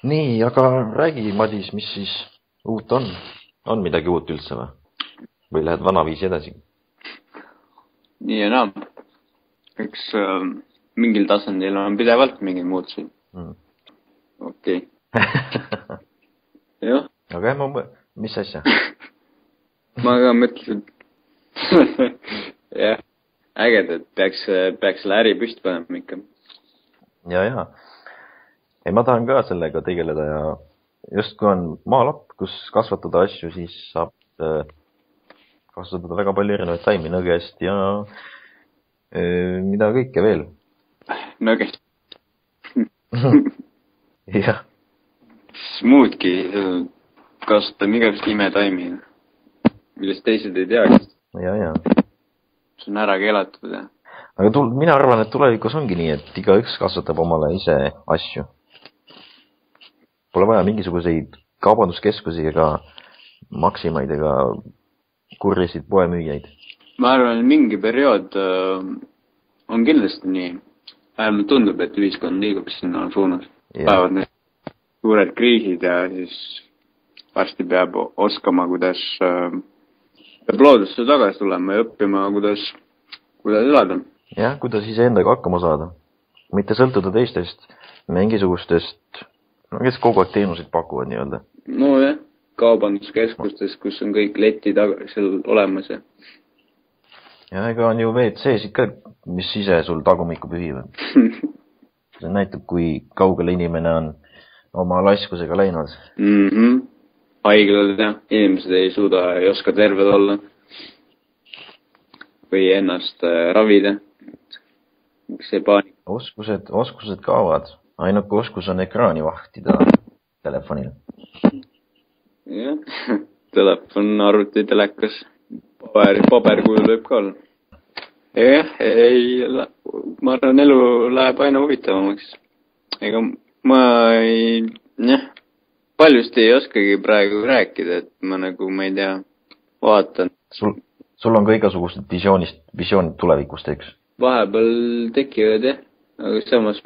Nii, aga räägi, Madis, mis siis uut on? On midagi uut üldse või? Või lähed vanaviisi edasi? Nii ja naa. Eks mingil tasandil on pidevalt mingid muutused. Okei. Jah. Aga mis asja? Ma ka mõtlesin. Jah. Ägedad, peaks selle äri püsti panema ikka. Ja. Ei, ma tahan ka sellega tegeleda ja just kui on maalapp, kus kasvatada asju, siis saab kasvatada väga palju erinevaid taimi, nõgest ja mida kõike veel. Nõgest. Jah. Muudki kasvatame igast imetaimi, millest teised ei teagi. Ja. See on ära keelatud. Aga mina arvan, et tulevikus ongi nii, et igaüks kasvatab omale ise asju. Pole vaja mingisuguseid kaubanduskeskusi ega maksimaid ega kurrisid poemüüjaid. Ma arvan, et mingi periood on kindlasti nii. Vähemalt tundub, et ühiskond liigub sinna suunas. Päevad need suured kriisid ja siis varsti peab oskama, kuidas peab loodusse tagasi tulema ja õppima, kuidas elada. Jah, kuidas iseendaga hakkama saada. Mitte sõltuda teistest mingisugustest, kes kogu aeg teenuseid pakuvad nii-öelda. No jah, kaubanduskeskustes, kus on kõik leti seal olemas. Ja ega on ju WC-sid ka, mis ise sul tagumikku pühivad. See näitab, kui kaugele inimene on oma laskusega läinud. Haiglad, jah. Inimesed ei suuda, ei oska terved olla. Või ennast ravida. See paanik. Oskused kaovad. Ainuke oskus on ekraani vahtida telefonil. Jah, telefon, arvuti, telekas. Paberkujul võib ka olla. Jah, ma arvan, elu läheb aina huvitavamaks. Ega ma paljust ei oskagi praegu rääkida, et ma ei tea, vaatan. Sul on ka igasugused visioonid tulevikust, eks? Vahepeal tekivad, jah. Aga samas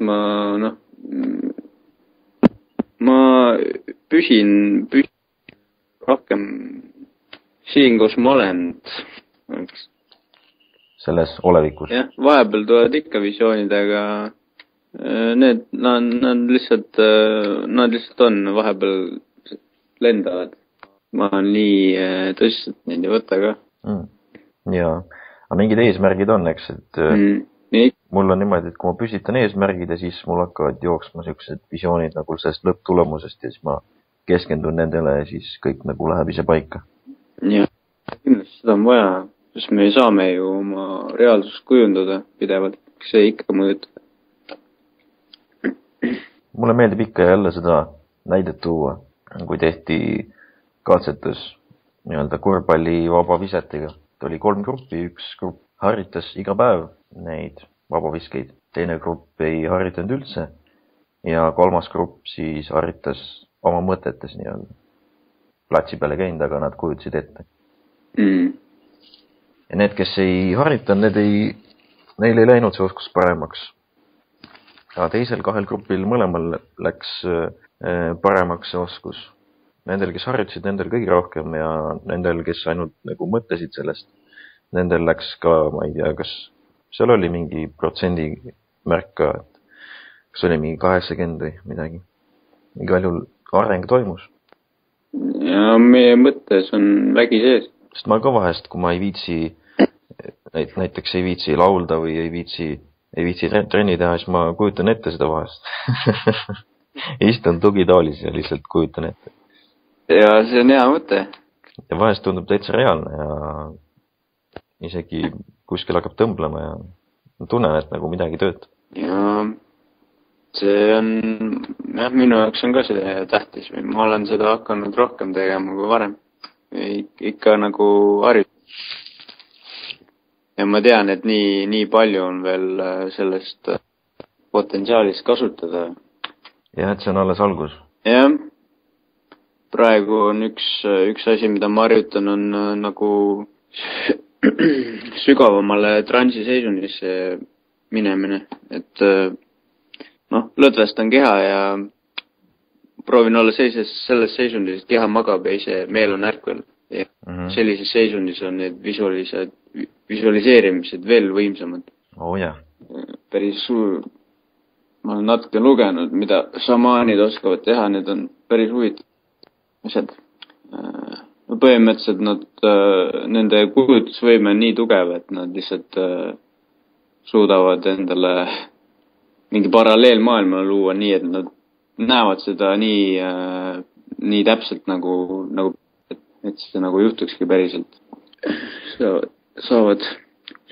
ma püsin rohkem siin, kus ma olen. Selles olevikus? Jah, vahepeal tulevad ikka visioonid, aga nad lihtsalt on, vahepeal lendavad. Ma olen nii tõsiselt neid ei võta ka. Jaa, aga mingid eesmärgid on, eks, et mul on niimoodi, et kui ma püsitan eesmärgid ja siis mul hakkavad jooksma sellised visioonid nagu sellest lõpptulemusest ja siis ma keskendun nendele ja siis kõik nagu läheb ise paika. Jah, kindlasti seda on vaja, sest me saame ju oma reaalsust kujundada pidevalt, see ikka mõjutab. Mulle meeldib ikka jälle seda näidet tuua, kui tehti katsetus nii-öelda korvpalli vabavisetega. Oli 3 gruppi, üks grupp harjutas iga päev neid vabaviskeid, teine grupp ei harjutanud üldse ja 3. grupp siis harjutas oma mõtetes nii-öelda. Platsi peale käinud, aga nad kujutasid ette. Ja need, kes ei harjutanud, neil ei läinud see oskus paremaks. Aga teisel 2 grupil mõlemal läks paremaks see oskus. Nendel, kes harjutasid, nendel kõige rohkem ja nendel, kes ainult nagu mõtlesid sellest, nendel läks ka, ma ei tea, kas seal oli mingi protsendi märk ka, et kas oli mingi 80 või midagi. Igal juhul areng toimus. Ja meie mõttes on vägi sees. Sest ma ka vahest, kui ma ei viitsi, näiteks ei viitsi laulda või ei viitsi trenni teha, siis ma kujutan ette seda vahest. Istun tugitoolis ja lihtsalt kujutan ette. Ja see on hea mõte. Ja vahest tundub täitsa reaalne ja isegi kuskil hakkab tõmblema ja tunnen, et nagu midagi töötab. Ja see on, jah, minu jaoks on ka see tähtis. Ma olen seda hakanud rohkem tegema kui varem. Ikka nagu harjutada. Ja ma tean, et nii palju on veel sellest potentsiaalist kasutada. Ja et see on alles algus. Jah. Praegu on üks asi, mida ma harjutan, on nagu sügavamale transiseisundisse minemine. Et lõdvestan keha ja proovin olla selles seisundis, et keha magab ja ise meel on ärkvel. Ja sellises seisundis on need visualiseerimised veel võimsamad. Jah. Päris suur. Ma olen natuke lugenud, mida šamaanid oskavad teha, need on päris huvitavad asjad. Põhimõtteliselt nende kujutusvõime on nii tugev, et nad lihtsalt suudavad endale mingi paralleelmaailma luua nii, et nad näevad seda nii täpselt nagu et see nagu juhtukski päriselt. Saavad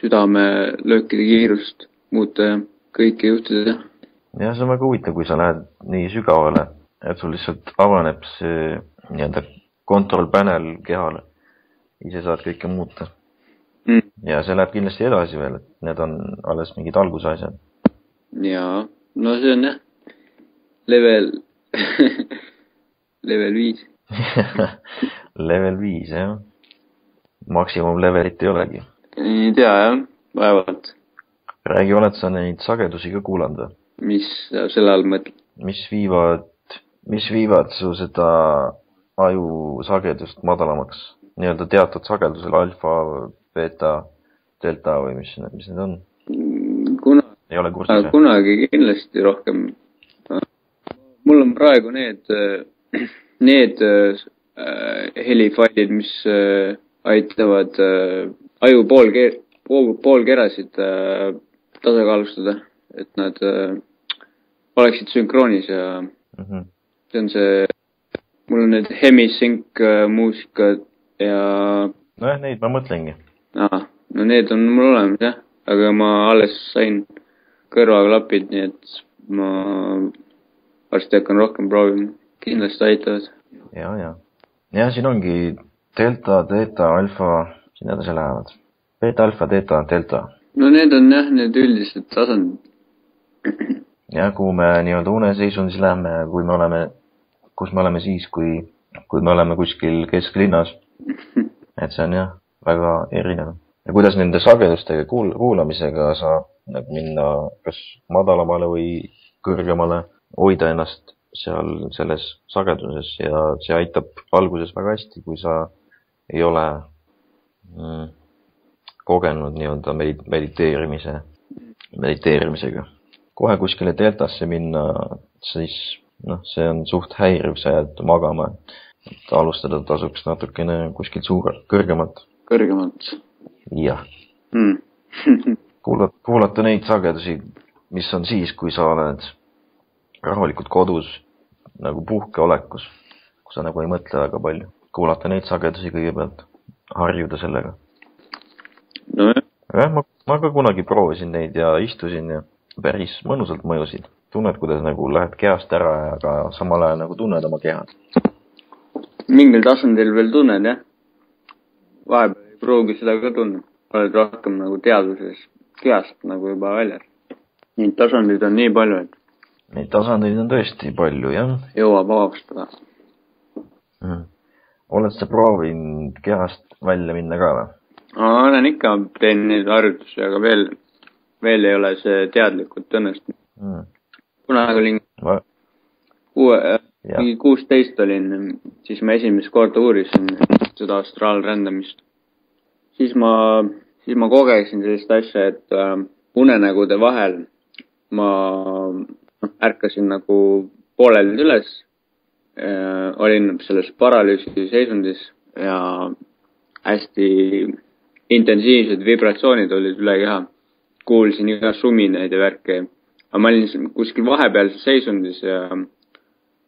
südamelöökide kiirust muuta ja kõike juhtida. Ja see on väga huvitav, kui sa lähed nii sügavale, et sul lihtsalt avaneb see nii-öelda control panel kehale. Ise saad kõike muuta. Ja see läheb kindlasti edasi veel, et need on alles mingid alguse asjad. Jaa, no see on jah. Level 5. Level 5, jah. Maksimum levelit ei olegi. Ei tea, jah. Vaevalt. Räägi, oled sa neid sagedusi ka kuulanud? Mis selle all mõtled? Mis viivad su seda aju sagedust madalamaks? Nii-öelda teatud sagedusel alfa, beta, delta või mis need on? Ei ole kursis? Kunagi kindlasti rohkem. Mul on praegu need helifailid, mis aitavad aju poolkerasid tasakaalustada, et nad oleksid sünkroonis ja see on mul on need hemisync muusikad ja... Nojah, neid ma mõtlengi. No need on mul olemas, jah, aga ma alles sain kõrvaklapid, nii et ma varsti hakkan rohkem proovima. Kindlasti aitavad. Ja siin ongi delta, theta, alfa, siin edasi lähevad. Beta, alfa, theta, delta. No need on jah, need üldised tasandid. Ja kuhu me nii-öelda uneseisundis läheme, kus me oleme siis, kui me oleme kuskil kesklinnas. Et see on jah, väga erinev. Ja kuidas nende sagedustega kuulamisega saab minna kas madalamale või kõrgemale, hoida ennast seal selles sageduses ja see aitab alguses väga hästi, kui sa ei ole kogenud nii-öelda mediteerimisega. Kohe kuskile deltasse minna, siis see on suht häiriv, sa jääd magama. Et alustada tasuks natukene kuskilt kõrgemalt. Kõrgemalt? Jah. Kuulata neid sagedusi, mis on siis, kui sa oled rahulikult kodus nagu puhkeolekus, kus sa nagu ei mõtle väga palju. Kuulata neid sagedusi kõigepealt, harjuda sellega. No jah. Ma ka kunagi proovisin neid ja istusin ja päris mõnusalt mõjusid. Tunned, kuidas nagu lähed kehast ära, aga samal ajal nagu tunned oma keha. Mingil tasandil veel tunned, jah. Vahepeal ei pruugi seda ka tunne. Oled rohkem nagu teadvuses kehast nagu juba väljas. Neid tasandid on nii palju, et neid tasandeid on tõesti palju, jah. Jõuab avastada. Oled sa proovinud kehast välja minna ka või? Olen ikka, teen neid harjutusi, aga veel ei ole see teadlikult õnnestunud. Kunagi olin 16 olin, siis ma esimest korda uurisin seda astraalrändamist. Siis ma kogesin sellist asja, et unenägude vahel ma ärkasin nagu poolelt üles, olin selles paralüüsi seisundis ja hästi intensiivsed vibratsioonid olid üle keha. Kuulsin iga suminaid ja värke. Aga ma olin kuskil vahepealses seisundis ja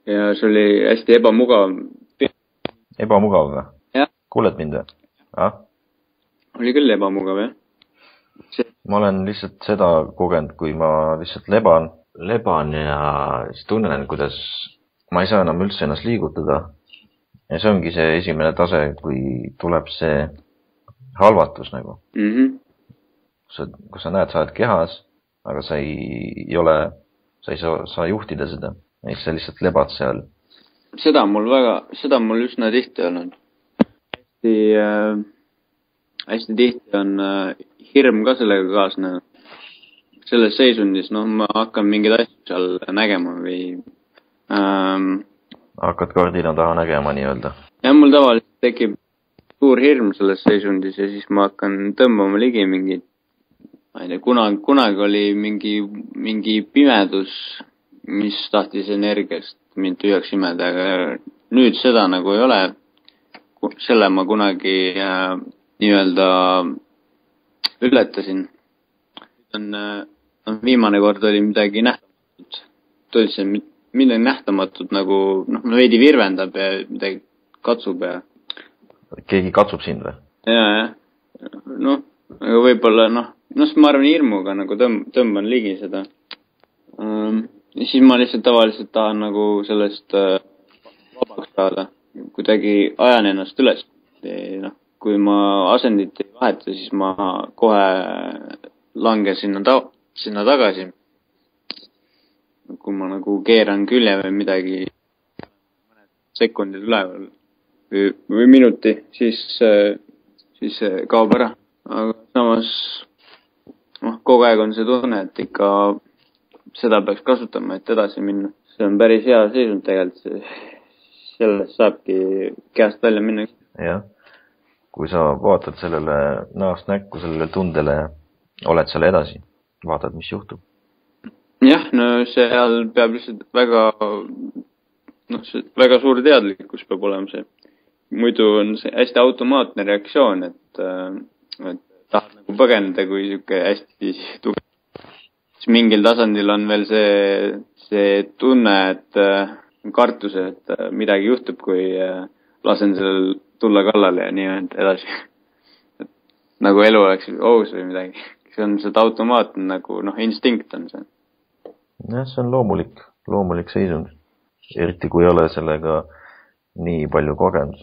see oli hästi ebamugav. Ebamugav või? Jah. Kuuled mind või? Oli küll ebamugav, jah. Ma olen lihtsalt seda kogenud, kui ma lihtsalt leban ja siis tunnen, kuidas ma ei saa enam üldse ennast liigutada. Ja see ongi see esimene tase, kui tuleb see halvatus nagu. Kus sa näed, sa oled kehas, aga sa ei saa juhtida seda. Ja sa lihtsalt lebad seal. Seda mul üsna tihti olnud. Hästi tihti on hirm ka sellega kaasnenud. Selles seisundis, ma hakkan mingeid asju seal nägema või hakkad kardina taha nägema nii-öelda. Ja mul tavaliselt tekib suur hirm selles seisundis ja siis ma hakkan tõmbama ligi mingi, ma ei tea, kunagi oli mingi pimedus, mis tahtis energiast mind tühjaks imeda, aga nüüd seda nagu ei ole. Selle ma kunagi nii-öelda ületasin. Viimane kord oli midagi nähtamatut. Tõeliselt midagi nähtamatut nagu, veidi virvendab ja midagi katsub ja... Keegi katsub sind või? Jaa. Aga võib-olla, ma arvan hirmuga nagu tõmban ligi seda. Ja siis ma lihtsalt tavaliselt tahan nagu sellest vabaks saada. Kuidagi ajan ennast üles. Kui ma asendit ei vaheta, siis ma kohe langen sinna tagasi. Kui ma nagu keeran külje või midagi sekundid üleval või minuti, siis kaob ära. Aga samas kogu aeg on see tunne, et ikka seda peaks kasutama, et edasi minna. See on päris hea seisund tegelikult. Sellest saabki käest välja minna. Jah. Kui sa vaatad sellele näost näkku, sellele tundele, oled seal edasi, vaatad, mis juhtub. Jah, seal peab lihtsalt väga suur teadlikkus peab olema see. Muidu on see hästi automaatne reaktsioon, et tahad nagu põgeneda, kui siuke hästi tugev. Siis mingil tasandil on veel see tunne, et kartus, et midagi juhtub, kui lasen sellel tulla kallale ja nii edasi. Et nagu elu oleks ohus või midagi. See on seda automaatne nagu, instinkt on see. Jah, see on loomulik seisund. Eriti kui ei ole sellega nii palju kogemus.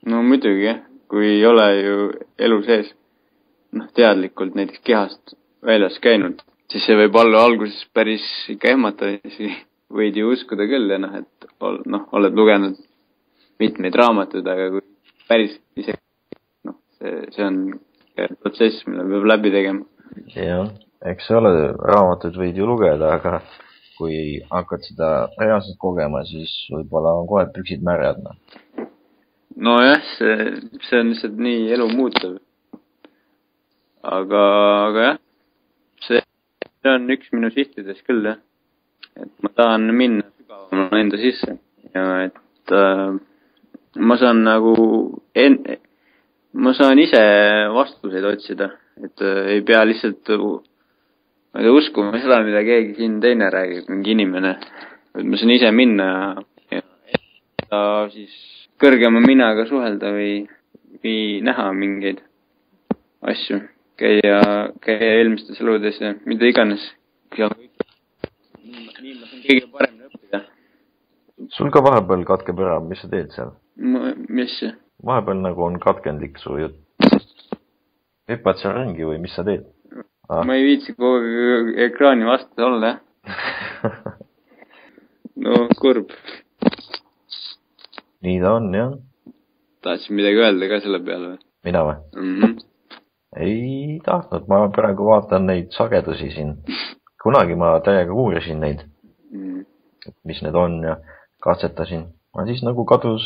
No muidugi, jah. Kui ei ole ju elu sees teadlikult näiteks kehast väljas käinud, siis see võib olla alguses päris ikka ehmata. Võid ju uskuda küll, et oled lugenud mitmeid raamatuid, aga kui päris ise, see on protsess, mille peab läbi tegema. Jah, eks see ole, raamatuid võid ju lugeda, aga kui hakkad seda reaalselt kogema, siis võib-olla on kohe püksid märjad. Nojah, see on lihtsalt nii elu muutuv. Aga jah, see on üks minu sihtides küll, jah. Et ma tahan minna sügavamale enda sisse ja et ma saan ma saan ise vastuseid otsida, et ei pea lihtsalt uskuma seda, mida keegi siin teine räägib, mingi inimene. Et ma saan ise minna ja siis kõrgema minaga suhelda või näha mingeid asju, käia eelmistes eludes ja mida iganes. Nii ma saan kõige paremini õppida. Sul ka vahepeal katkeb ära, mis sa teed seal? Mis see? Vahepeal nagu on katkendlik su jutt. Hüppad seal ringi või mis sa teed? Ma ei viitsi kogu ekraani vastu olla, jah. No, kurb. Nii ta on, jah. Tahtsin midagi öelda ka selle peale või? Mina või? Ei tahtnud, ma praegu vaatan neid sagedusi siin. Kunagi ma täiega uurisin neid, mis need on ja katsetasin. Ma siis nagu kadus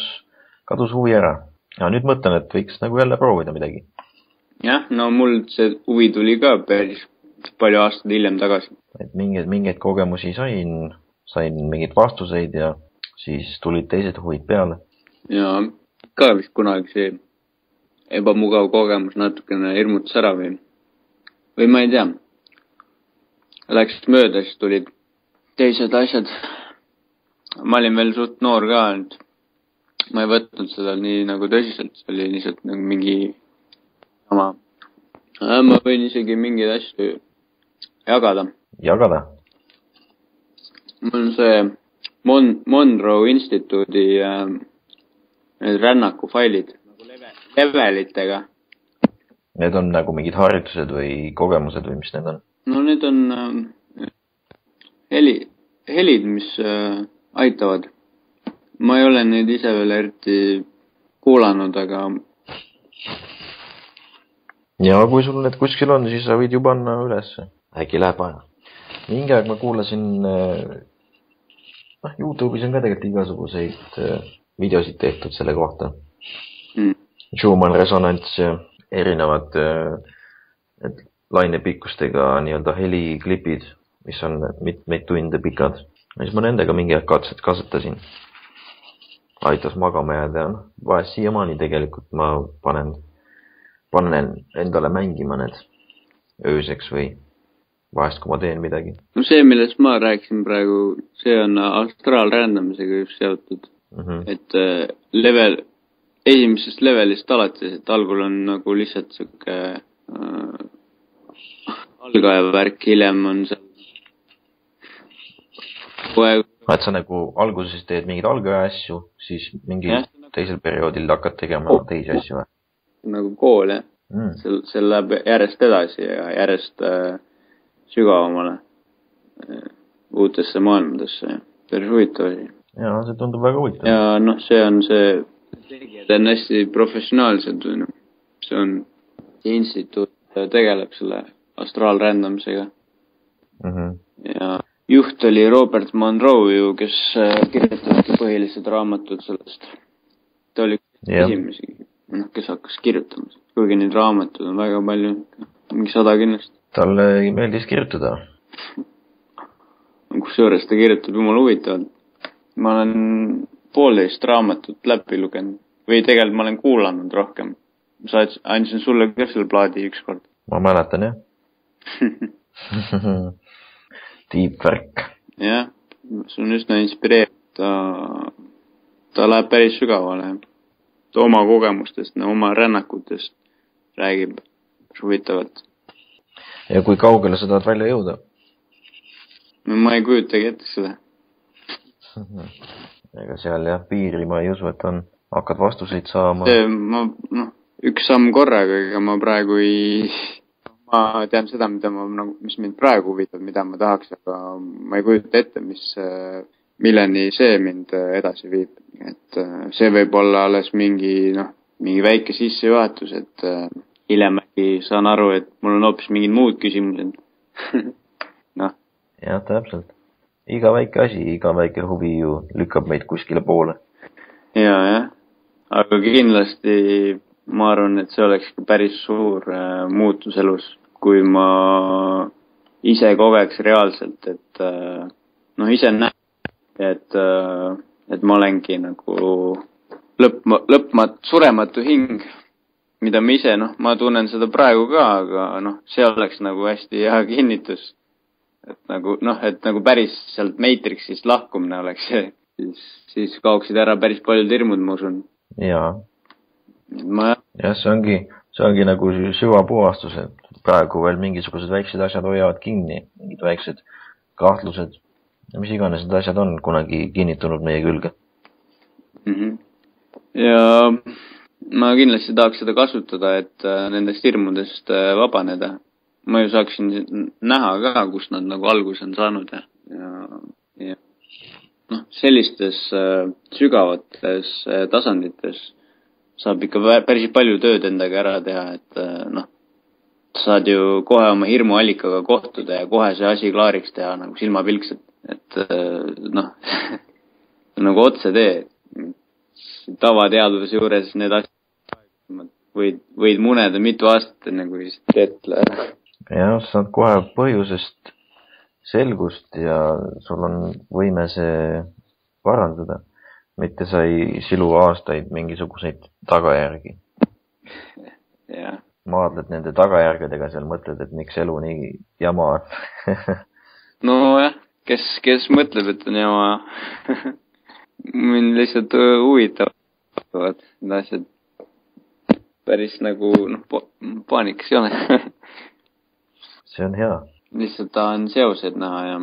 huvi ära. Ja nüüd mõtlen, et võiks nagu jälle proovida midagi. Jah, no mul see huvi tuli ka päris palju aastaid hiljem tagasi. Et mingeid kogemusi sain mingeid vastuseid ja siis tulid teised huvid peale. Ja ka vist kunagi see ebamugav kogemus natukene hirmutas ära või ma ei tea. Läks mööda, siis tulid teised asjad. Ma olin veel suht noor ka, et ma ei võtnud seda nii nagu tõsiselt. See oli lihtsalt nagu mingi sama. Ma võin isegi mingeid asju jagada. Jagada? Mul on see Monroe Instituudi need rännakufailid levelitega. Need on nagu mingid harjutused või kogemused või mis need on? No need on helid, mis aitavad. Ma ei ole neid ise veel eriti kuulanud, aga... Ja kui sul need kuskil on, siis sa võid ju panna üles. Äkki läheb aja. Mingi aeg ma kuulasin YouTube'is on ka tegelikult igasuguseid videosid tehtud selle kohta. Schumann resonants ja erinevad lainepikkustega nii-öelda heliklipid, mis on mitmeid tunde pikad. Ja siis ma nendega mingi aeg kasutasin. Aitas magama jääda ja vahest siiamaani tegelikult ma panen endale mängima need ööseks või vahest, kui ma teen midagi. No see, millest ma rääkisin praegu, see on astraalrändamisega just seotud. Et esimesest levelist alates, et algul on nagu lihtsalt siuke algaja värk, hiljem on seal et sa nagu alguses teed mingeid algaja asju, siis mingi teisel perioodil hakkad tegema teisi asju või? Nagu kool, jah. See läheb järjest edasi ja järjest sügavamale uutesse maailmadesse. Päris huvitav asi. Jaa, see tundub väga huvitav. Ja see on see, tegijad on hästi professionaalsed. See on, see instituut tegeleb selle astraalrändamisega. Ja juht oli Robert Monroe ju, kes kirjutabki põhilised raamatud sellest. Ta oli esimesi, kes hakkas kirjutama. Kuigi neid raamatud on väga palju, mingi 100 kindlasti. Talle meeldis kirjutada. Kusjuures ta kirjutab jumala huvitavalt. Ma olen 1,5 raamatut läbi lugenud. Või tegelikult ma olen kuulanud rohkem. Ma andsin sulle ka selle plaadi ükskord. Ma mäletan, jah. Tiipvärk. Jah, see on üsna inspireeriv. Ta läheb päris sügavale. Ta oma kogemustest, oma rännakutest räägib huvitavalt. Ja kui kaugele sa tahad välja jõuda? No ma ei kujutagi ette seda. Ega seal jah, piiri ma ei usu, et on. Hakkad vastuseid saama. Üks samm korraga, ega ma praegu ma tean seda, mis mind praegu huvitab, mida ma tahaks, aga ma ei kujuta ette, milleni see mind edasi viib. Et see võib olla alles mingi väike sissejuhatus, et hiljem äkki saan aru, et mul on hoopis mingid muud küsimused. Jah, täpselt. Iga väike asi, iga väike huvi ju lükkab meid kuskile poole. Jah. Aga kindlasti ma arvan, et see oleks päris suur muutus elus, kui ma ise kogeks reaalselt, et ise näen, et ma olengi nagu surematu hing, mida ma ise, ma tunnen seda praegu ka, aga see oleks nagu hästi hea kinnitus. Et nagu päris sealt Matrixist lahkumine oleks, siis kaoksid ära päris paljud hirmud, ma usun. Jaa. Jah, see ongi nagu süvapuhastus, et praegu veel mingisugused väiksed asjad hoiavad kinni, mingid väiksed kahtlused, mis iganes need asjad on kunagi kinnitunud meie külge. Ja ma kindlasti tahaks seda kasutada, et nendest hirmudest vabaneda. Ma ju saaksin näha ka, kus nad nagu algus on saanud ja sellistes sügavates tasandites saab ikka päris palju tööd endaga ära teha, et saad ju kohe oma hirmuallikaga kohtuda ja kohe see asi klaariks teha nagu silmapilkselt, et nagu otse tee. Tavateadvuse juures need asjad võid muneda mitu aastat enne kui teetle. Ja saad kohe põhjusest selgust ja sul on võime see parandada. Mitte sa ei silu aastaid mingisuguseid tagajärgi. Yeah. Maadled nende tagajärgedega seal, mõtled, et miks elu nii jama on. No jah, kes mõtleb, et on jama. Mind lihtsalt huvitavad need asjad. Päris nagu paanikas ei ole. See on hea. Lihtsalt tahan seosed näha ja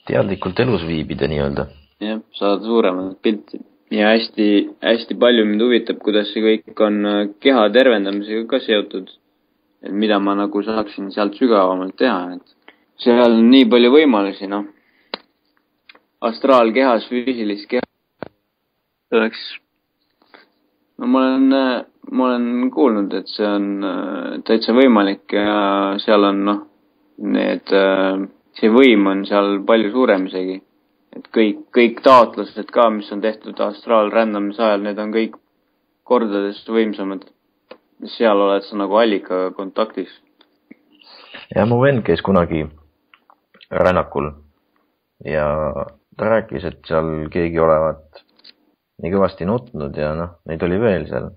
teadlikult elus viibida nii-öelda. Jah, saada suuremat pilti. Ja hästi palju mind huvitab, kuidas see kõik on keha tervendamisega ka seotud. Et mida ma nagu saaksin sealt sügavamalt teha. Et seal on nii palju võimalusi, astraalkehas, füüsilist keha. Oleks ma olen kuulnud, et see on täitsa võimalik ja seal on see võim on seal palju suurem isegi. et kõik taotlused ka, mis on tehtud astraalrändamise ajal, need on kõik kordades võimsamad. Seal oled sa nagu allikaga kontaktis. Ja mu vend käis kunagi rännakul ja ta rääkis, et seal keegi olevat nii kõvasti nutnud ja neid oli veel seal.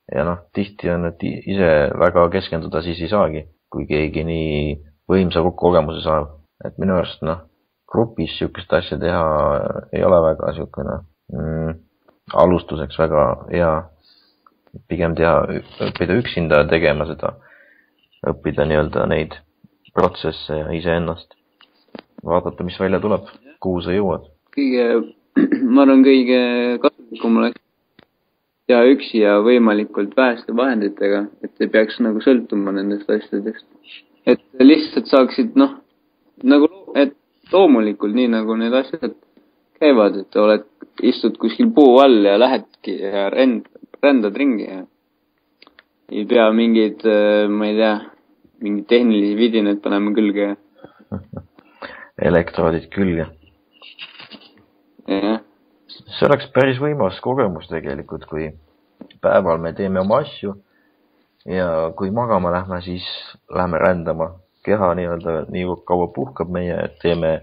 Ja tihti on, et ise väga keskenduda siis ei saagi, kui keegi nii võimsa kogemuse saab. Et minu arust, grupis siukest asja teha ei ole väga siukene alustuseks väga hea. Pigem õppida üksinda tegema seda, õppida nii-öelda neid protsesse ja iseennast. Vaadata, mis välja tuleb, kuhu sa jõuad. Ma arvan, kõige kasulikum oleks teha üksi ja võimalikult väheste vahenditega, et ei peaks nagu sõltuma nendest asjadest. Et lihtsalt saaksid, et loomulikult nii nagu need asjad käivad, et istud kuskil puu all ja lähedki ja rändad ringi ja ei pea mingid, ma ei tea, mingid tehnilisi vidinad panema külge. Elektroodid külge. Jah. See oleks päris võimas kogemus tegelikult, kui päeval me teeme oma asju ja kui magama lähme, siis lähme rändama. Keha nii kaua puhkab meie, et teeme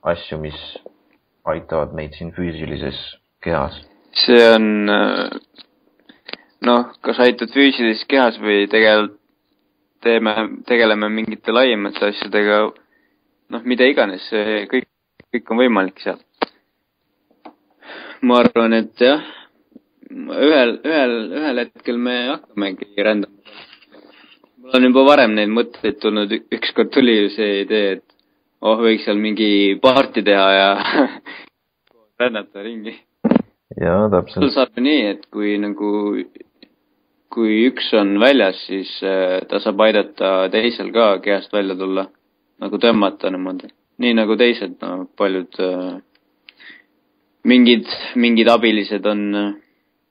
asju, mis aitavad meid siin füüsilises kehas. See on, kas aitad füüsilises kehas või tegeleme mingite laiemate asjadega, mida iganes, kõik on võimalik seal. Ma arvan, et jah, ühel hetkel me hakkamegi rändama. Mul on juba varem neid mõtteid tulnud, ükskord tuli see idee, et võiks seal mingi parti teha ja rännata ringi. Jaa, täpselt. Sul saab nii, et kui üks on väljas, siis ta saab aidata teisel ka kehast välja tulla, nagu tõmmata niimoodi. Nii nagu teised, paljud mingid abilised on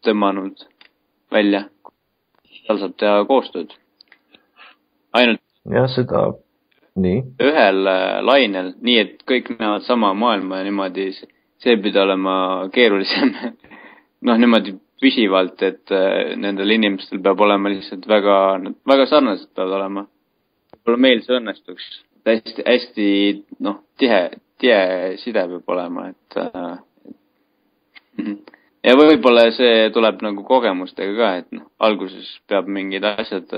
tõmmanud välja. Seal saab teha koostööd. Ainult ja seda nii ühel lainel, nii et kõik näevad sama maailma ja niimoodi see pidi olema keerulisem. Niimoodi püsivalt, et nendel inimestel peab olema lihtsalt väga sarnased peavad olema. Võib-olla meil see õnnestuks. Hästi tihe side peab olema, et ja võib-olla see tuleb nagu kogemustega ka, et alguses peab mingid asjad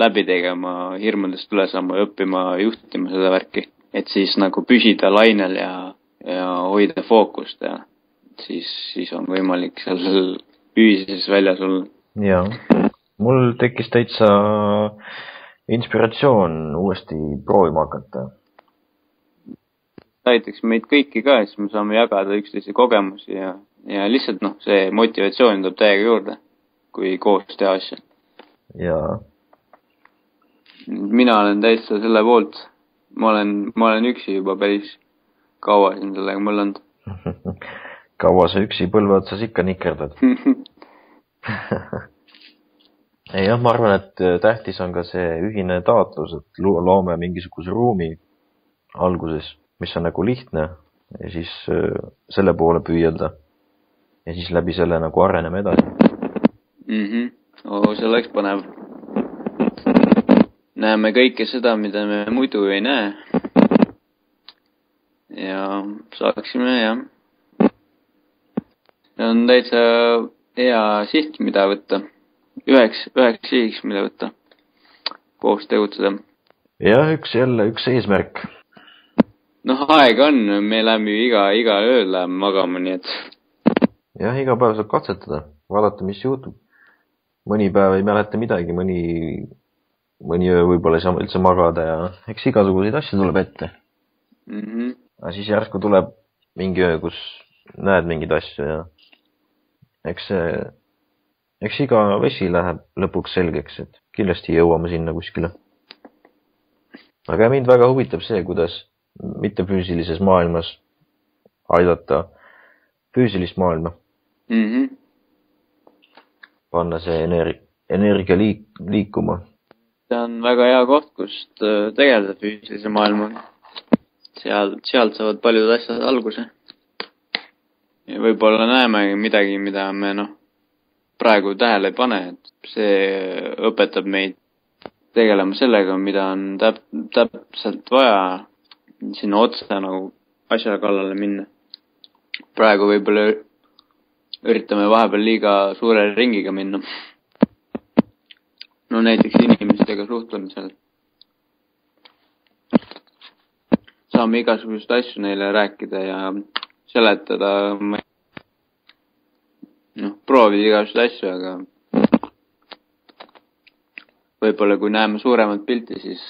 läbi tegema, hirmudest üle saama ja õppima juhtima seda värki, et siis nagu püsida lainel ja hoida fookust ja siis on võimalik seal füüsilises väljas olla. Jaa, mul tekkis täitsa inspiratsioon uuesti proovima hakata. Aitaks meid kõiki ka, siis me saame jagada üksteise kogemusi ja lihtsalt see motivatsioon tuleb täiega juurde, kui koos teha asja. Jaa. Mina olen täitsa selle poolt. Ma olen üksi juba päris kaua siin sellega mõllanud. Kaua sa üksi põlve otsas ikka nikerdad? Jah, ma arvan, et tähtis on ka see ühine taotlus, et loome mingisuguse ruumi alguses, mis on nagu lihtne ja siis selle poole püüelda ja siis läbi selle nagu areneme edasi. See oleks põnev. Näeme kõike seda, mida me muidu ei näe. Ja saaksime, jah. See on täitsa hea siht, mida võtta. Üheks sihiks, mida võtta. Koos tegutseda. Jah, üks eesmärk. Aega on. Me läheme ju iga ööl läheme magama, nii et... Jah, iga päev saab katsetada. Vaadata, mis juhtub. Mõni päev ei mäleta midagi, mõni öö võib-olla ei saa üldse magada ja eks igasuguseid asju tuleb ette. Aga siis järsku tuleb mingi öö, kus näed mingeid asju ja eks iga vesi läheb lõpuks selgeks, et kindlasti jõuame sinna kuskile. Aga mind väga huvitab see, kuidas mitte füüsilises maailmas aidata füüsilist maailma. Panna see energia liikuma. See on väga hea koht, kust tegeleda füüsilise maailma. sealt saavad paljud asjad alguse. Ja võib-olla näeme midagi, mida me praegu tähele ei pane, et see õpetab meid tegelema sellega, mida on täpselt vaja sinna otsa asja kallale minna. Praegu võib-olla üritame vahepeal liiga suure ringiga minna. Näiteks inimestega suhtlemisel. Saame igasugust asju neile rääkida ja seletada. Proovida igasugust asju, aga võib-olla kui näeme suuremat pilti, siis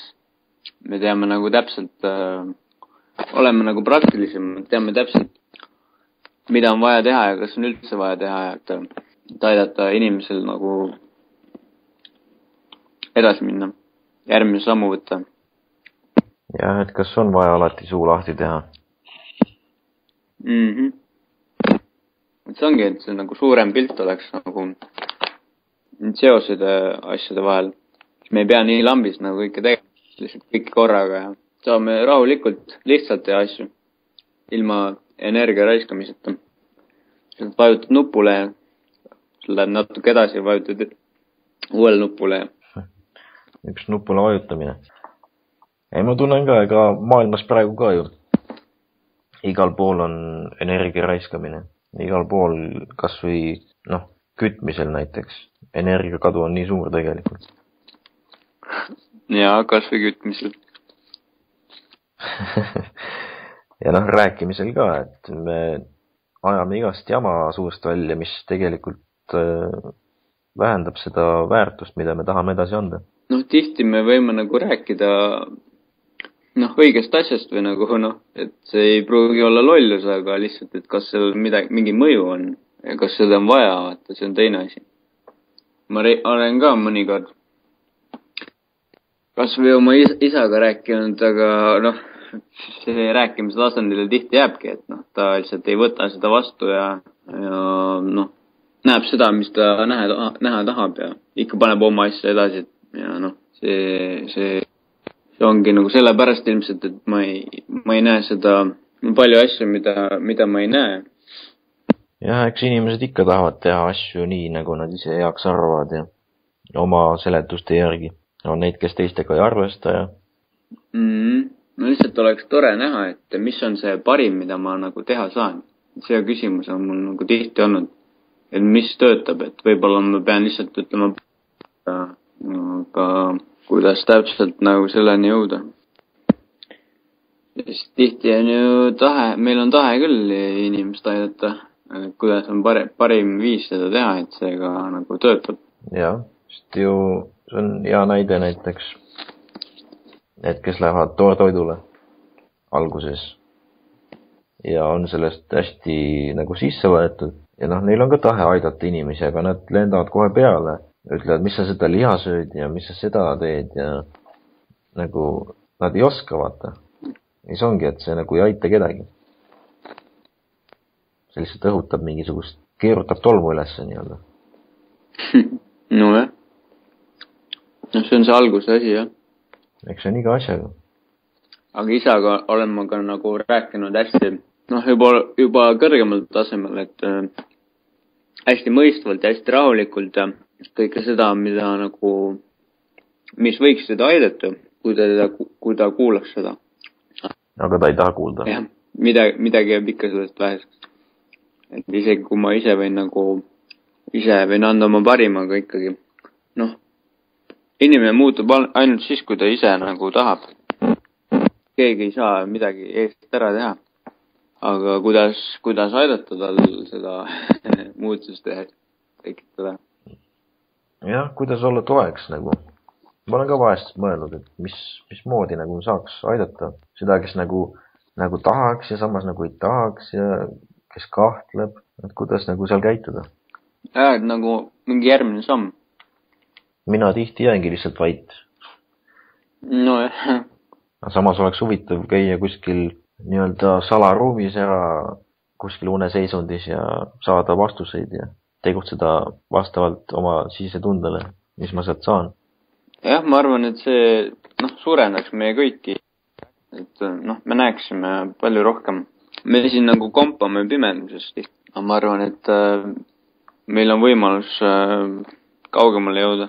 me teame täpselt, oleme praktilisemad, teame täpselt, mida on vaja teha ja kas on üldse vaja teha, et aidata inimesel edasi minna, järgmise sammu võtta. Jah, et kas on vaja alati suu lahti teha? Et see ongi, et see suurem pilt oleks seosed asjade vahel. Me ei pea nii lambis kõike tegema, lihtsalt kõike korraga ja saame rahulikult lihtsalt teha asju ilma energia raiskamiseta. Vajutad nupule ja läheb natuke edasi ja vajutad uuele nupule. Üks nupule vajutamine. Ei, ma tunnen ka, ega maailmas praegu ka ju. Igal pool on energia raiskamine. Igal pool kas või kütmisel näiteks. Energiakadu on nii suur tegelikult. Ja kas või kütmisel. Ja rääkimisel ka, et me ajame igast jama suust välja, mis tegelikult vähendab seda väärtust, mida me tahame edasi anda. Tihti me võime rääkida õigest asjast või et see ei pruugi olla lollus, aga lihtsalt, et kas seal mingi mõju on ja kas seda on vaja, vaata, see on teine asi. Ma olen ka mõnikord kas või oma isaga rääkinud, aga see rääkimise tasandile tihti jääbki, et ta lihtsalt ei võta seda vastu ja näeb seda, mis ta näha tahab ja ikka paneb oma asja edasi ja see ongi sellepärast ilmselt, et ma ei näe seda palju asju, mida ma ei näe. Jah, eks inimesed ikka tahavad teha asju nii, nagu nad ise heaks arvavad ja oma seletuste järgi. On neid, kes teistega ei arvesta ja... Lihtsalt oleks tore näha, et mis on see parim, mida ma teha saan. See küsimus on mul tihti olnud, et mis töötab, et võib-olla ma pean lihtsalt ütlema, aga kuidas täpselt selleni jõuda. Sest tihti on ju tahe, meil on tahe küll inimest aidata, kuidas on parim viis seda teha, et see ka töötab. Jah, sest ju see on hea näide näiteks, et kes lähevad toortoidule alguses ja on sellest hästi sisse võetud ja neil on ka tahe aidata inimesi, aga nad lendavad kohe peale. Ütlevad, mis sa seda liha sööd ja mis sa seda teed ja nad ei oska vaata. Ja see ongi, et see ei aita kedagi. See lihtsalt õhutab mingisugust, keerutab tolmu ülesse nii-öelda. Jah. See on see alguse asi, jah. Eks see on iga asjaga. Aga isaga olen ma ka rääkinud hästi, juba kõrgemal tasemel, et hästi mõistvalt ja hästi rahulikult ja kõike seda, mida mis võiks teda aidata, kui ta kuulaks seda. Aga ta ei taha kuulda. Jah, midagi jääb ikka sellest väheseks. Et isegi kui ma ise võin anda oma parima, aga ikkagi, inimene muutub ainult siis, kui ta ise tahab. Keegi ei saa midagi eest ära teha. Aga kuidas aidata tal seda muutust tekitada? Jah, kuidas olla toeks Ma olen ka vahest mõelnud, et mis moodi saaks aidata seda, kes tahaks ja samas ei tahaks ja kes kahtleb, et kuidas seal käituda. Ja, et mingi järgmine samm. Mina tihti jäängi lihtsalt vait. Jah. Samas oleks huvitav käia kuskil nii-öelda salaruumis ära kuskil uneseisundis ja saada vastuseid ja tegutseda vastavalt oma sisetundele, mis ma sealt saan. Jah, ma arvan, et see suurendaks meie kõiki et me näeksime palju rohkem. Me siin nagu kompame pimedusest. Ma arvan, et meil on võimalus kaugemale jõuda.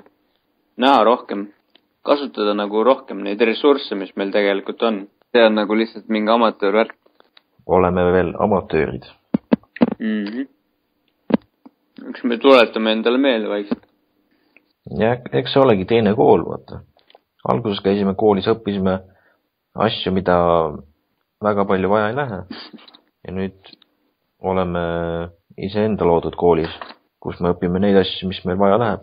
Näha rohkem. Kasutada nagu rohkem neid ressursse, mis meil tegelikult on. See on nagu lihtsalt mingi amatöörvärk. Oleme veel amatöörid. Eks me tuletame endale meelde vaikselt. Ja eks see olegi teine kool, vaata. Alguses käisime koolis, õppisime asju, mida väga palju vaja ei lähe. Ja nüüd oleme iseenda loodud koolis, kus me õpime neid asju, mis meil vaja läheb.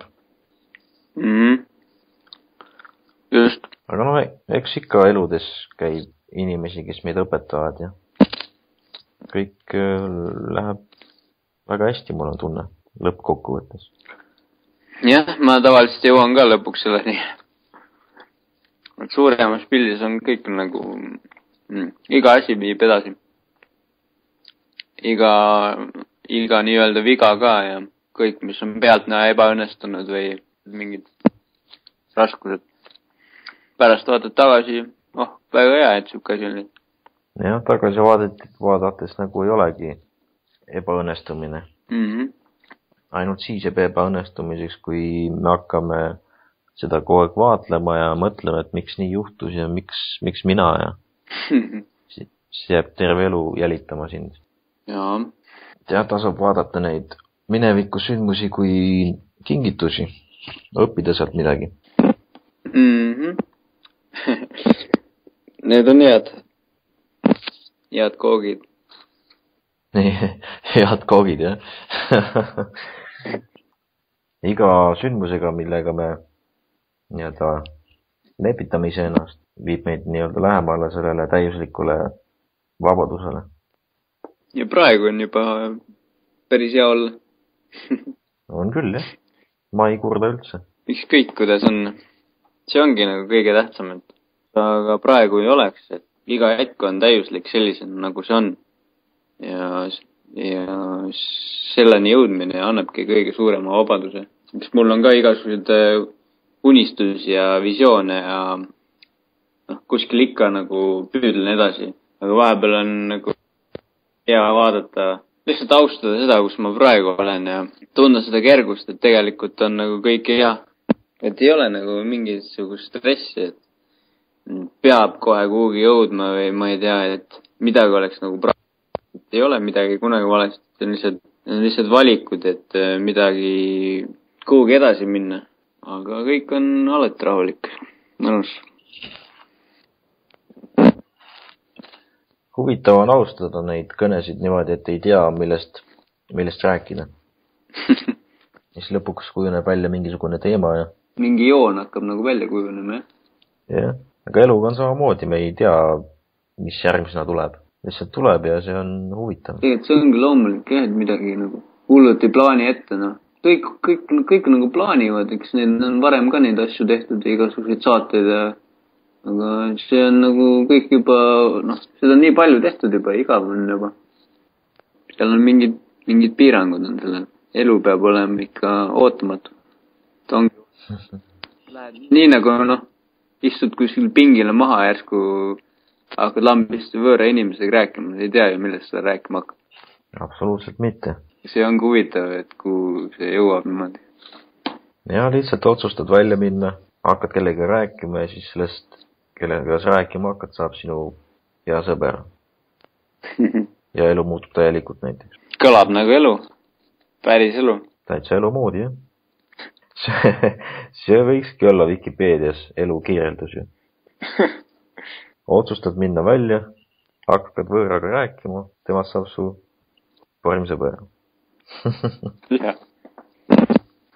Just. Aga eks ikka eludes käib inimesi, kes meid õpetavad ja kõik läheb väga hästi, mul on tunne, lõppkokkuvõttes. Jah, ma tavaliselt jõuan ka lõpuks selleni. Suuremas pildis on kõik nagu, iga asi viib edasi. Iga nii-öelda viga ka ja kõik, mis on pealtnäha ebaõnnestunud või mingid raskused. Pärast vaatad tagasi, väga hea, et siuke asi on. Jah, tagasi vaadates nagu ei olegi ebaõnnestumine. Ainult siis jääb ebaõnnestumiseks, kui me hakkame seda kogu aeg vaatlema ja mõtlema, et miks nii juhtus ja miks mina ja siis jääb terve elu jälitama sind. Ja tasub vaadata neid mineviku sündmusi kui kingitusi, õppida sealt midagi. Need on head koogid. Head koogid, jah. Iga sündmusega, millega me nii-öelda lepitame iseennast, viib meid nii-öelda lähemale sellele täiuslikule vabadusele. Ja praegu on juba päris hea olla. On küll, jah. Ma ei kurda üldse. Ükskõik, kuidas on. See ongi nagu kõige tähtsam, et aga praegu ei oleks, et iga hetk on täiuslik sellisena, nagu see on. Ja selleni jõudmine annabki kõige suurema vabaduse. Mis mul on ka igasugused unistusi ja visioone ja kuskil ikka nagu püüdlen edasi. Aga vahepeal on nagu hea vaadata, lihtsalt austada seda, kus ma praegu olen ja tunda seda kergust, et tegelikult on nagu kõik hea. Et ei ole nagu mingisugust stressi, et peab kohe kuhugi jõudma või ma ei tea, et midagi oleks nagu praegu. Ei ole midagi kunagi valesti, on lihtsalt valikud, et midagi kuhugi edasi minna. Aga kõik on alati rahulik, mõnus. Huvitav on austada neid kõnesid niimoodi, et ei tea, millest rääkida. Siis lõpuks kujuneb välja mingisugune teema ja mingi joon hakkab nagu välja kujunema, jah. Aga eluga on samamoodi, me ei tea, mis järgmisena tuleb. Lihtsalt tuleb ja see on huvitav. Tegelikult see ongi loomulik, jah, et midagi nagu hullult ei plaani ette, Kõik nagu plaanivad, eks need on varem ka neid asju tehtud ja igasuguseid saateid ja aga see on nagu kõik juba, seda on nii palju tehtud juba, igav on juba. Seal on mingid piirangud on sellel. Elu peab olema ikka ootamatu. Nii nagu istud kuskil pingile maha järsku hakkad lambist võõra inimesega rääkima, ei tea ju, millest seda rääkima hakkab. Absoluutselt mitte. See on huvitav, et kuhu see jõuab niimoodi. Ja lihtsalt otsustad välja minna, hakkad kellega rääkima ja siis sellest, kellega sa rääkima hakkad, saab sinu hea sõber. Ja elu muutub täielikult näiteks. Kõlab nagu elu. Päris elu. Täitsa elu moodi, jah. See võikski olla Wikipeedias elu kirjeldus ju. Otsustad minna välja, hakkad võõraga rääkima, temast saab su parim sõber. Jah.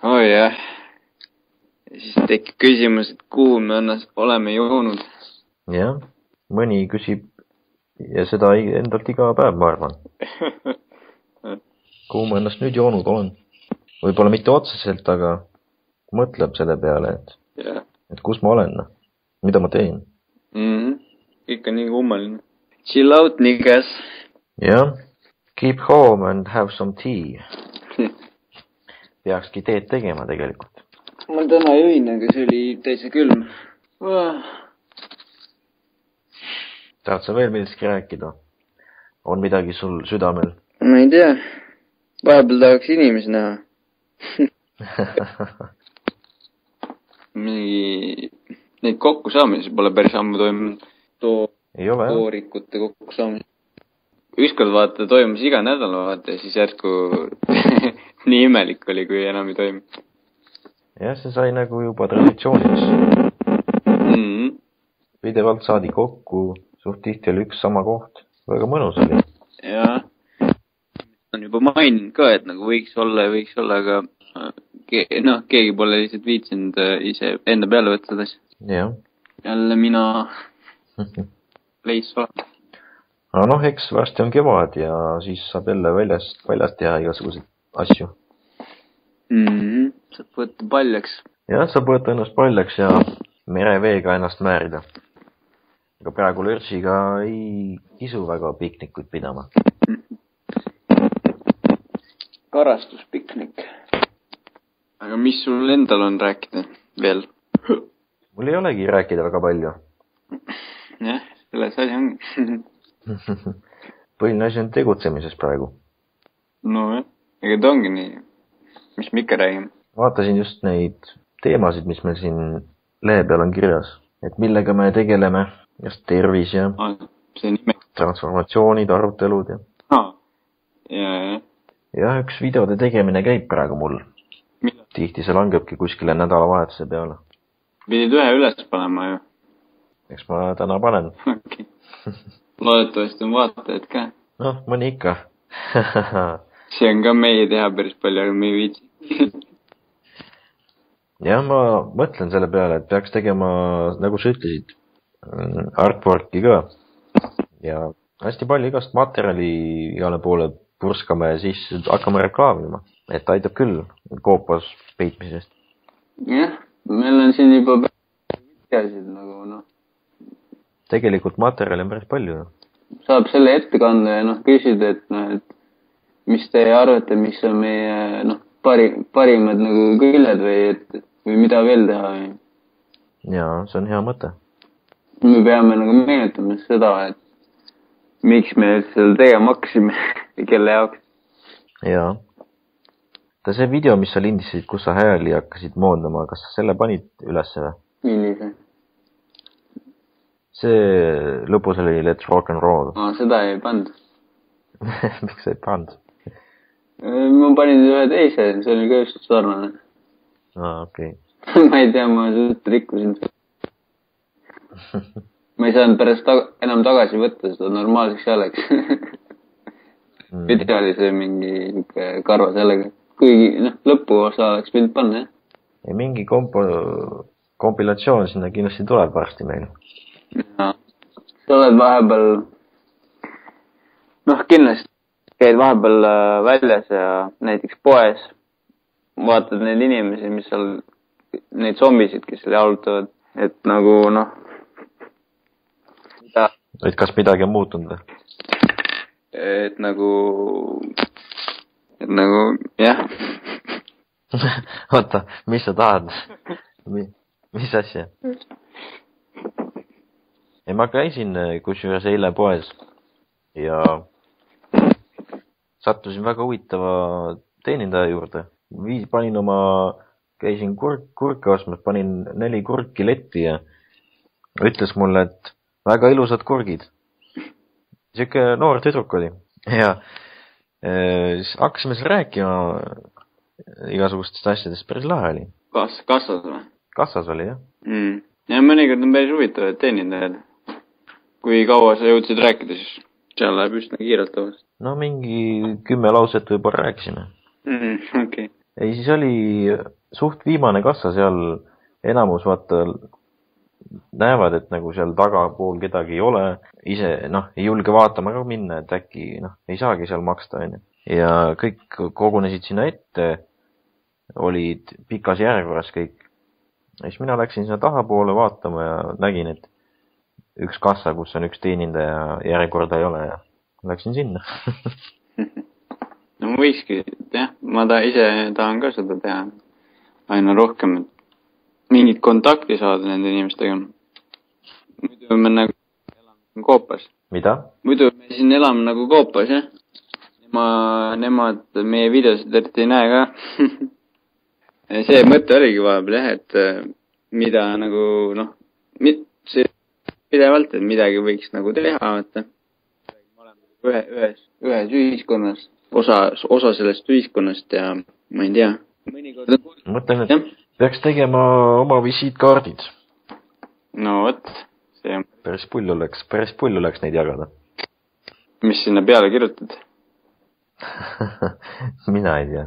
Jah. Ja siis tekib küsimus, et kuhu me oleme jõudnud. Jah, mõni küsib ja seda endalt iga päev, ma arvan. Kuhu ma ennast nüüd jõudnud olen? Võib-olla mitte otseselt, aga mõtleb selle peale, et kus ma olen, mida ma teen. Ikka nii kummaline. Chill out, niggas. Jah, keep home and have some tea. Peakski teed tegema tegelikult. Ma täna jõin, aga see oli täitsa külm. tahad sa veel millestki rääkida? On midagi sul südamel? Ma ei tea. Vahepeal tahaks inimesi näha. Neid kokkusaamisi pole päris ammu toimunud. Ei ole, jah? Toorikute kokkusaamisi. Ükskord vaata toimus iga nädal, vaata, ja siis järsku nii imelik oli, kui enam ei toimu. Jah, see sai nagu juba traditsiooniks. Pidevalt saadi kokku, suht tihti oli üks sama koht. Väga mõnus oli. Jaa. On juba maininud ka, et nagu võiks olla, aga keegi pole lihtsalt viitsinud ise enda peale võtta seda asja. Jah. Jälle mina leis olen. Aga noh, eks varsti on kevad ja siis saab jälle väljast teha igasuguseid asju. Saab võtta paljaks. Jah, saab võtta ennast paljaks ja mereveega ennast määrida. Aga praegu lörtsiga ei kisu väga piknikuid pidama. Karastuspiknik. Aga mis sul endal on rääkida veel? Mul ei olegi rääkida väga palju. Jah, selles asi ongi. Põhiline asi on tegutsemises praegu. No jah, ega ta ongi nii. Mis me ikka räägime? Vaatasin just neid teemasid, mis meil siin lehe peal on kirjas. Et millega me tegeleme, just tervis ja transformatsioonid, arutelud ja... Ja üks videode tegemine käib praegu mul. Tihti see langebki kuskile nädalavahetuse peale. Pidid ühe üles panema ju? Eks ma täna panen. Okay. Loodetavasti on vaatajad ka. Noh, mõni ikka. See on ka meie teha päris palju, aga me ei viitsi. Jah, ma mõtlen selle peale, et peaks tegema, nagu sa ütlesid, artworki ka. Ja hästi palju igast materjali igale poole purskame ja siis hakkame reklaamima. Et aitab küll koopas peitmisest. Jah, meil on siin juba käisid nagu noh. Tegelikult materjali on päris palju. Saab selle ette kanda ja küsida, et mis te arvate, mis on meie parimad nagu küljed või mida veel teha. Jaa, see on hea mõte. Me peame nagu meenutama seda, et miks me seda tegema hakkasime ja kelle jaoks. Jaa. See video, mis sa lindisid, kus sa hääli hakkasid moondama, kas sa selle panid ülesse või? Millise? See lõpus oli Let's Rock and Roll. Seda ei pannud. Miks sa ei pannud? Ma panin ühe teise, see oli ka just sarnane. Okei. Ma ei tea, ma suht rikkusin. Ma ei saanud pärast enam tagasi võtta seda normaalseks jälleks. Video oli see mingi karva sellega. Kuigi lõpu osa oleks pidanud panna, jah? Ei, mingi kompilatsioon sinna kindlasti tuleb varsti meil. Sa oled vahepeal, kindlasti käid vahepeal väljas ja näiteks poes vaatad neid inimesi, mis seal, neid zombisid, kes seal jalutavad, et nagu et kas midagi on muutunud või? Et nagu jah. Oota, mis sa tahad? Mis asja? Ja ma käisin kusjuures eile poes ja sattusin väga huvitava teenindaja juurde. Käisin kurke ostmas, panin 4 kurki letti ja ütles mulle, et väga ilusad kurgid. Siuke noor tüdruk oli. Ja siis hakkasime siis rääkima igasugustest asjadest, päris lahe oli. Kassas või? Kassas oli, jah. Ja mõnikord on päris huvitavad teenindajad. Kui kaua sa jõudsid rääkida, siis seal läheb üsna kiirelt avast. No mingi 10 lauset võib-olla rääkisime. Okay. Ei, siis oli suht viimane kassa seal, enamus vaata näevad, et nagu seal tagapool kedagi ei ole. Ise, ei julge vaatama ka minna, et äkki, ei saagi seal maksta. Ja kõik kogunesid sinna ette, olid pikas järjekorras kõik. Ja siis mina läksin sinna tahapoole vaatama ja nägin, et üks kassa, kus on üks teenindaja, järjekorda ei ole ja läksin sinna. No ma võikski, jah, ma ise tahan ka seda teha aina rohkem, et mingit kontakti saada nende inimestega. Muidu me koopas. Mida? Muidu me siin elame nagu koopas, jah. Nemad meie videosid eriti ei näe ka. See mõte oligi vahepeal, jah, et mida nagu, noh, see pidevalt, et midagi võiks nagu teha, vaata. Ühes ühiskonnas, osa sellest ühiskonnast ja ma ei tea. Mõtlen, et peaks tegema oma visiitkaardid. No võt, see on. Päris pullu läks neid jagada. Mis sinna peale kirjutad? Mina ei tea.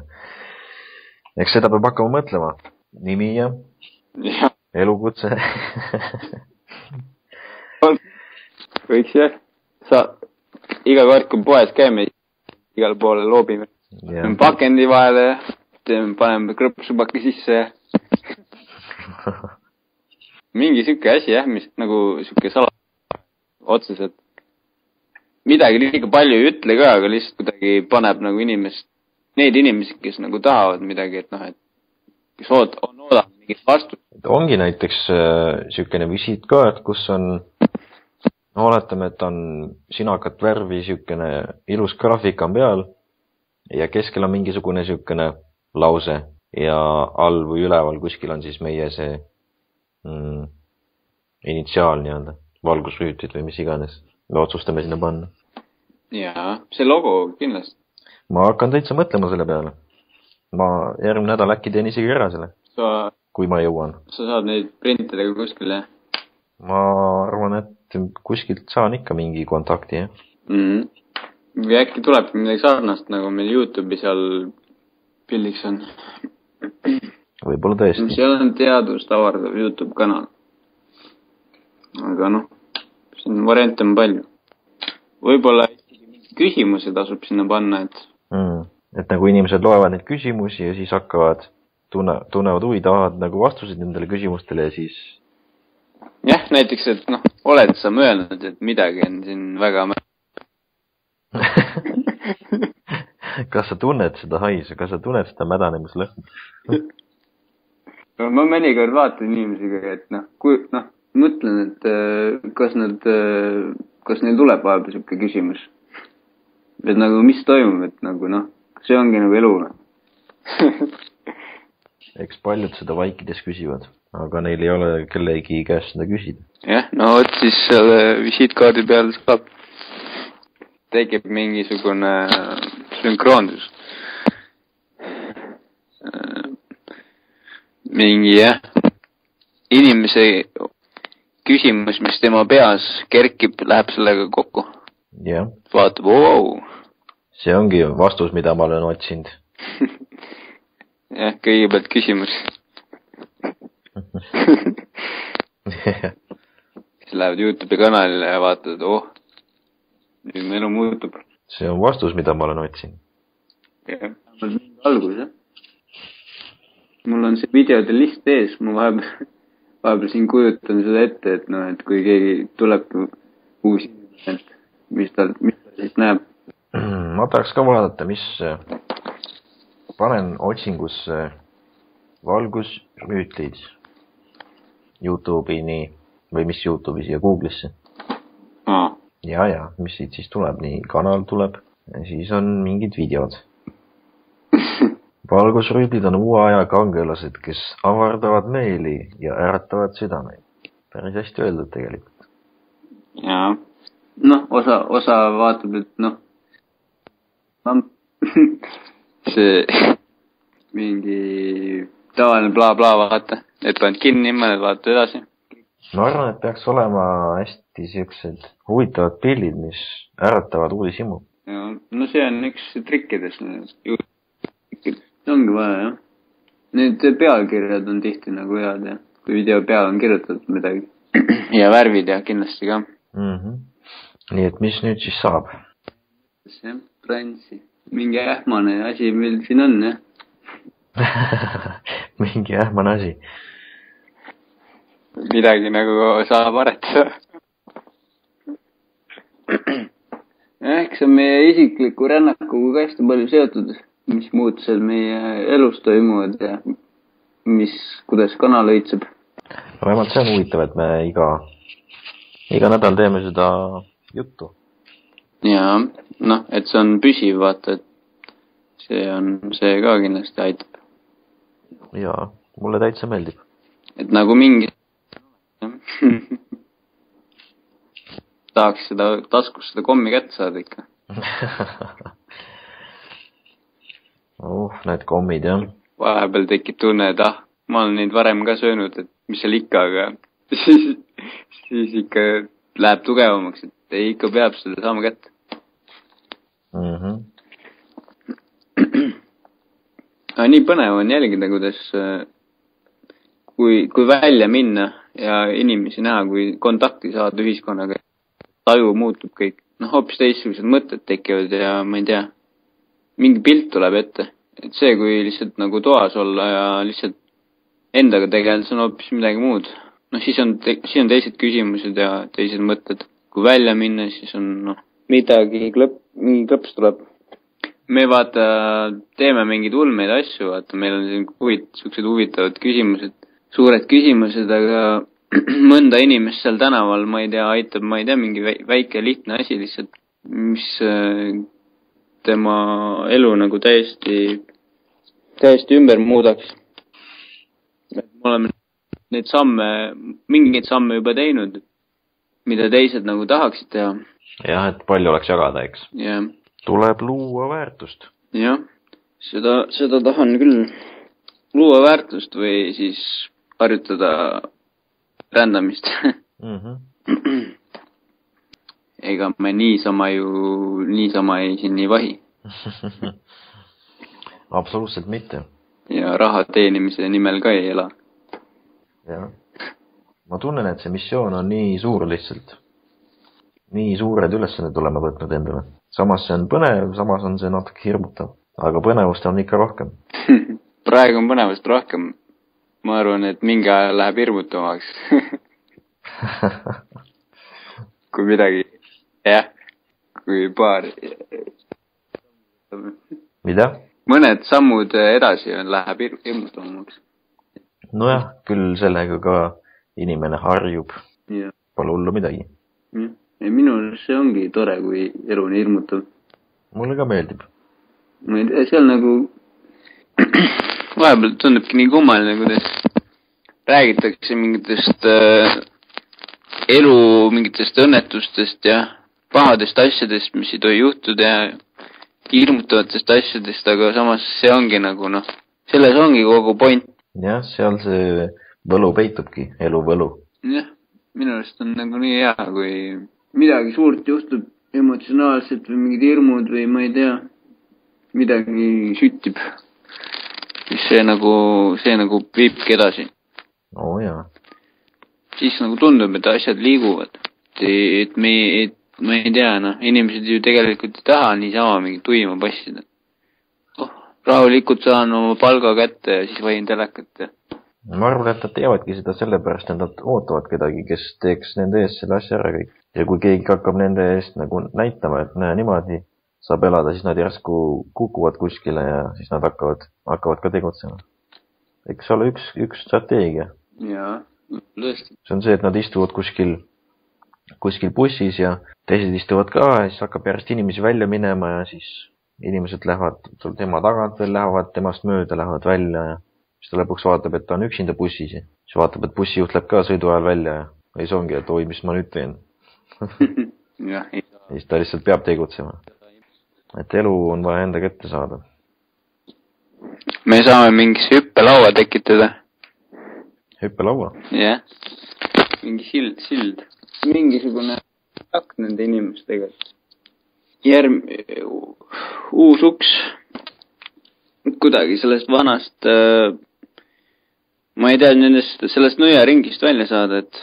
Eks seda peab hakkama mõtlema. Nimi ja elukutse. Võiks jah. Iga kord, kui poes käime, igal poole loobime. Pakendi vahele ja paneme krõpsupaki sisse ja mingi siuke asi jah, mis nagu siuke otseselt midagi liiga palju ei ütle ka, aga lihtsalt kuidagi paneb nagu need inimesed, kes nagu tahavad midagi, et noh, et kes on oodanud mingit vastust. Ongi näiteks siukene visiitkaart, kus on, oletame, et on sinakat värvi siukene ilus graafika peal ja keskel on mingisugune siukene lause ja all või üleval kuskil on siis meie see initsiaal nii-öelda, valgusrüütid või mis iganes. Me otsustame sinna panna. Jaa, see logo kindlasti. Ma hakkan täitsa mõtlema selle peale. Ma järgmine nädal äkki teen isegi ära selle, kui ma jõuan. Sa saad neid printidega kuskil, jah? Ma arvan, et kuskilt saan ikka mingi kontakti, jah. Või äkki tuleb midagi sarnast, nagu meil YouTube'i seal pildiks on. Võib-olla tõesti. Seal on teadust avardav YouTube kanal. Aga noh, siin variante on palju. Võib-olla küsimusi tasub sinna panna, et... Et nagu inimesed loevad neid küsimusi ja siis hakkavad, tunnevad huvi, tahavad nagu vastuseid nendele küsimustele ja siis... Jah, näiteks, et noh, oled sa mõelnud, et midagi on siin väga... Kas sa tunned seda haisu, kas sa tunned seda mädanemislõhn? No, ma mõnikord vaatan inimesega, et noh, mõtlen, et kas neil tuleb vahepeal siuke küsimus. Et nagu, mis toimub, et nagu noh, see ongi nagu elu. Eks paljud seda vaikides küsivad, aga neil ei ole kellegi käest seda küsida. Jah, no vot siis selle visiitkaardi peal saab tekib mingisugune sünkroonsus. Mingi jah, inimese küsimus, mis tema peas kerkib, läheb sellega kokku. Jah. Vaatab, wow. See ongi vastus, mida ma olen otsinud. Jah, kõigepealt küsimus. Siis lähevad YouTube'i kanalile ja vaatavad, nüüd mu elu muutub. See on vastus, mida ma olen otsinud. Jah, algus, jah. Mul on see videode list ees, ma vahepeal siin kujutan seda ette, et noh, et kui keegi tuleb uusi, mis ta siis näeb. Ma tahaks ka vaadata, mis panen otsingusse valgusrüütlid YouTube'i või mis YouTube'i siia Google'isse. Ja, mis siit siis tuleb, nii kanal tuleb ja siis on mingid videod. Valgusrüütlid on uue aja kangelased, kes avardavad meeli ja äratavad südameid. Päris hästi öeldud tegelikult. Jaa. Noh, osa vaatab, et noh, see mingi tavaline bla vaata, et paned kinni, mõned vaatad edasi. Ma arvan, et peaks olema hästi siuksed huvitavad pildid, mis äratavad uudishimu. No see on üks trikkidest. See ongi vaja, jah. Need pealkirjad on tihti nagu head, jah. Kui video peal on kirjutatud midagi. Ja värvid, jah, kindlasti ka. Nii et mis nüüd siis saab? See Transi. Mingi ähmane asi meil siin on, jah. Mingi ähmane asi. Midagi nagu saab aretada. Eks on meie isikliku rännakuga ka hästi palju seotud, mis muutused meie elus toimuvad ja kuidas kanal õitseb. Vähemalt see on huvitav, et me iga nädal teeme seda juttu. Jaa, noh, et see on püsiv, vaata, et see ka kindlasti aitab. Jaa, mulle täitsa meeldib. Et nagu mingi tahaks seda taskus seda kommi kätte saada ikka. Need kommid, jah. Vahepeal tekib tunne, et ma olen neid varem ka söönud, et mis seal ikka, aga siis ikka läheb tugevamaks, et ikka peab seda saama kätte. Aga nii põnev on jälgida, kuidas kui välja minna ja inimesi näha, kui kontakti saada ühiskonnaga, taju muutub kõik. Hoopis teistsugused mõtted tekivad ja ma ei tea, mingi pilt tuleb ette. Et see, kui lihtsalt nagu toas olla ja lihtsalt endaga tegeleda, see on hoopis midagi muud. Siis on teised küsimused ja teised mõtted. Kui välja minna, siis on mingi klõps tuleb. Me vaata, teeme mingeid ulmeid asju, vaata, meil on sellised huvitavad küsimused, suured küsimused, aga mõnda inimest seal tänaval, ma ei tea, aitab, mingi väike lihtne asi lihtsalt, mis tema elu nagu täiesti ümber muudaks. Me oleme mingeid samme juba teinud, mida teised nagu tahaksid teha. Jah, et palju oleks jagada, eks? Jah. Tuleb luua väärtust. Jah, seda tahan küll luua väärtust või siis harjutada rändamist. Ega me niisama ei siin ei vahi. Absoluutselt mitte. Ja raha teenimise nimel ka ei ela. Jah. Ma tunnen, et see missioon on nii suur lihtsalt. Nii suured ülesanded oleme võtnud endale. Samas see on põnev, samas on see natuke hirmutav. Aga põnevust on ikka rohkem. Praegu on põnevust rohkem. Ma arvan, et mingi ajal läheb hirmutavaks. Kui midagi, jah, kui paar. Mida? Mõned sammud edasi läheb hirmutavamaks. Nojah, küll sellega ka inimene harjub. Ja. Pole hullu midagi. Ja minu see ongi tore, kui elu on hirmutav. Mulle ka meeldib. Ma ei tea, seal nagu vahepeal tundubki nii kummaline, kuidas räägitakse mingitest mingitest õnnetustest ja pahadest asjadest, mis ei tohi juhtuda ja hirmutavatest asjadest, aga samas see ongi nagu selles ongi kogu point. Jah, seal see võlu peitubki, elu võlu. Jah, minu arust on nagu nii hea, kui midagi suurt juhtub emotsionaalselt või mingid hirmud või ma ei tea, midagi süttib. See nagu viibki edasi. Jaa. Siis nagu tundub, et asjad liiguvad. Et ma ei tea, inimesed ju tegelikult ei taha niisama mingi tuima passida. Rahulikult saan oma palga kätte ja siis võin telekat. Ma arvan, et nad teevadki seda sellepärast, et nad ootavad kedagi, kes teeks nende eest selle asja ära kõik. Ja kui keegi hakkab nende eest nagu näitama, et näe niimoodi saab elada, siis nad järsku kukuvad kuskile ja siis nad hakkavad ka tegutsema. Eks ole üks strateegia. Jaa, tõesti. See on see, et nad istuvad kuskil bussis ja teised istuvad ka ja siis hakkab järjest inimesi välja minema ja siis inimesed lähevad sul tema tagant veel, lähevad temast mööda, lähevad välja ja siis ta lõpuks vaatab, et ta on üksinda bussis ja siis vaatab, et bussijuht läheb ka sõidu ajal välja ja siis ongi, et oi, mis ma nüüd teen. Ja siis ta lihtsalt peab tegutsema. Et elu on vaja enda kätte saada. Me saame mingis hüppelaua tekitada. Hüppelaua? Jah. Mingi sild. Mingisugune takt nende inimestega. Uus uks. Kuidagi sellest vanast, ma ei tea, sellest nõiaringist välja saada, et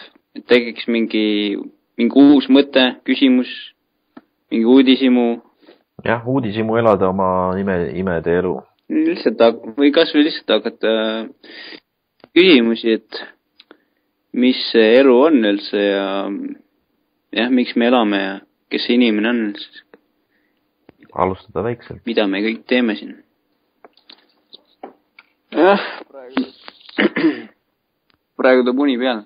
tekiks mingi uus mõte, küsimus, mingi uudisimu. Jah, uudisimu elada oma imede elu. Või kas või lihtsalt hakata küsimusi, et mis see elu on üldse ja miks me elame ja kes see inimene on üldse. Alustada väikselt. Mida me kõik teeme siin? Jah, praegu toob uni peale.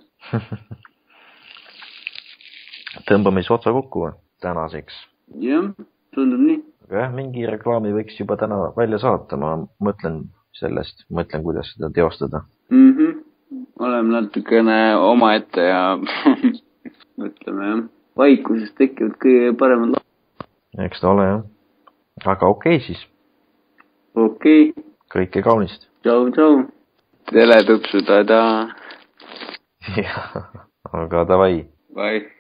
tõmbame siis otsa kokku tänaseks. Jah, tundub nii. Aga jah, mingi reklaami võiks juba täna välja saata, ma mõtlen kuidas seda teostada. Oleme natukene omaette ja mõtleme jah, vaikusest tekivad kõige paremad Eks ta ole jah. Aga okei siis. Okei. Kõike kaunist. Tšau. Teletupsu, tada. Jah, aga davai. Bye.